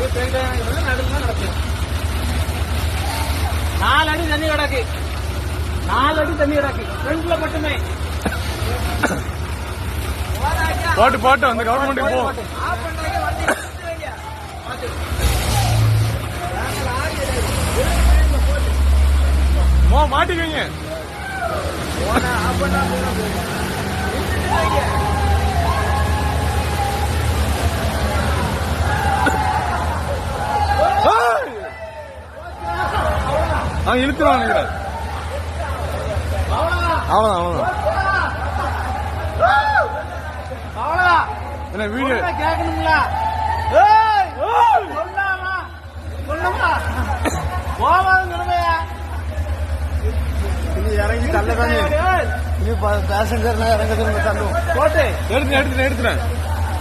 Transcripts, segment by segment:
நடுவில் நடக்கும். 4 அடி தண்ணி கிடக்கு. 4 அடி தண்ணி கிடக்கு. ஃப்ரண்ட்ல மட்டுமே. போட்டு அந்த கவர்மெண்ட் போ. மாட்டிக்குவீங்க. இழுத்துருவான் நினைக்கிறேன். அவ்வளவுதான் என்ன வீடு கேட்கணுங்களா? இறங்கி தள்ளதானே பேசஞ்சர் இறங்க தள்ளும் போட்டு எடுத்துறேன்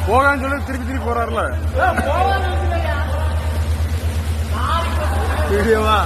போகான்னு சொல்லி திருப்பி போறாருல வீடியோவா